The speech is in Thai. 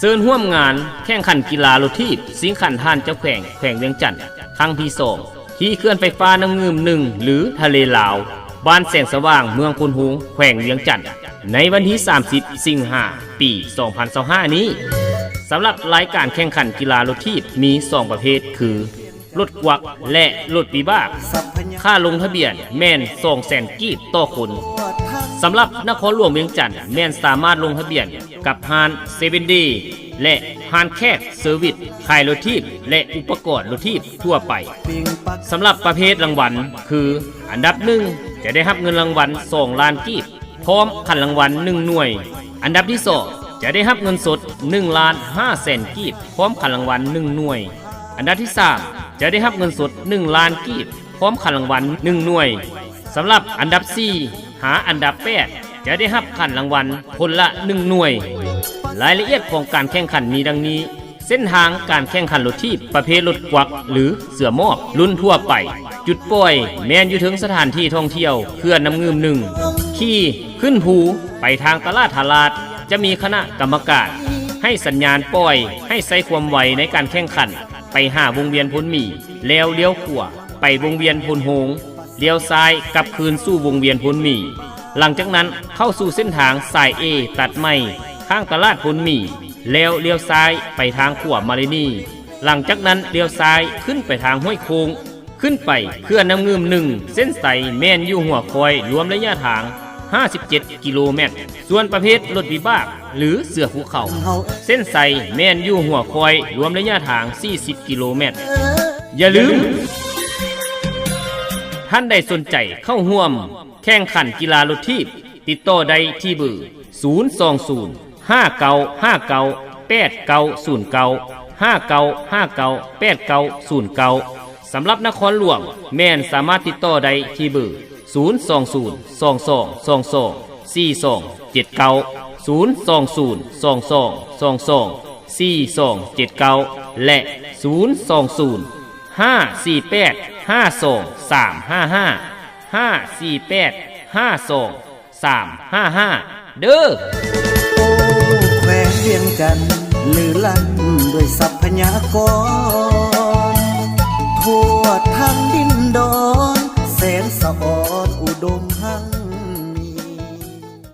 เชิญร่วมงานแข่งขันกีฬารถทีบสิงขันท่านเจ้าแขวงเวียงจันทน์ครั้งที่2ที่เขื่อนไฟฟ้าน้ำงืม1หรือทะเลลาวบ้านแสงสว่างเมืองพุนหุงแขวงเวียงจันทน์ในวันที่30สิงหาปี2025นี้สำหรับรายการแข่งขันกีฬารถทีบมี2ประเภทคือรถกวักและรถปีบ้าค่าลงทะเบียนแม่น200,000 กีบต่อคนสำหรับนครหลวงเวียงจันทน์แม่นสามารถลงทะเบียนกับฮานเซเว่นดีและฮานแคกเซอร์วิสขายรถทีบและอุปกรณ์รถทีบทั่วไปสำหรับประเภทรางวัลคืออันดับ1จะได้รับเงินรางวัล2 ล้านกีบพร้อมขันรางวัล1หน่วยอันดับที่2จะได้รับเงินสด1,500,000 กีบพร้อมขันรางวัล1หน่วยอันดับที่3จะได้รับเงินสด1 ล้านกีบพร้อมขันรางวัล1หน่วยสำหรับอันดับ4หาอันดับ8จะได้รับขันรางวัลคนละ1หน่วยรายละเอียดของการแข่งขันมีดังนี้เส้นทางการแข่งขันรถทีบประเภทรถกวักหรือเสือมอบรุ่นทั่วไปจุดปล่อยแม้นอยู่ถึงสถานที่ท่องเที่ยวเขื่อนน้ำงืม1ขี่ขึ้นภูไปทางตลาดจะมีคณะกรรมการให้สัญญาณปล่อยให้ใส่ความไวในการแข่งขันไปหาวงเวียนพลหมี่แล้วเลี้ยวขวาไปวงเวียนพลโฮงเลี้ยวซ้ายกลับคืนสู่วงเวียนพลหมี่หลังจากนั้นเข้าสู่เส้นทางสาย A ตัดไม้ข้างตลาดพลหมี่แล้วเลี้ยวซ้ายไปทางขวามารินีหลังจากนั้นเลี้ยวซ้ายขึ้นไปทางห้วยโค้งขึ้นไปเขื่อนน้ำงืม1เส้นใสแม่นอยู่หัวคอยรวมระยะทาง57 กิโลเมตรส่วนประเภทรถวิบากหรือเสือภูเขาเส้นใสแม่นอยู่หัวคอยรวมระยะทาง40 กิโลเมตรอย่าลืมท่านใดสนใจเข้าร่วมแข่งขันกีฬารถทีบติดต่อได้ที่เบอร์020-5959-8909 สำหรับนครหลวงแม่นสามารถติดต่อได้ที่เบอร์020-2222-42 และ020-548-52-355 เด้อแขวงเวียงจันทน์ลือลั่นด้วยทรัพยากรทั่วทั้งดินดอนแสนสะอ่อนอุดมหัง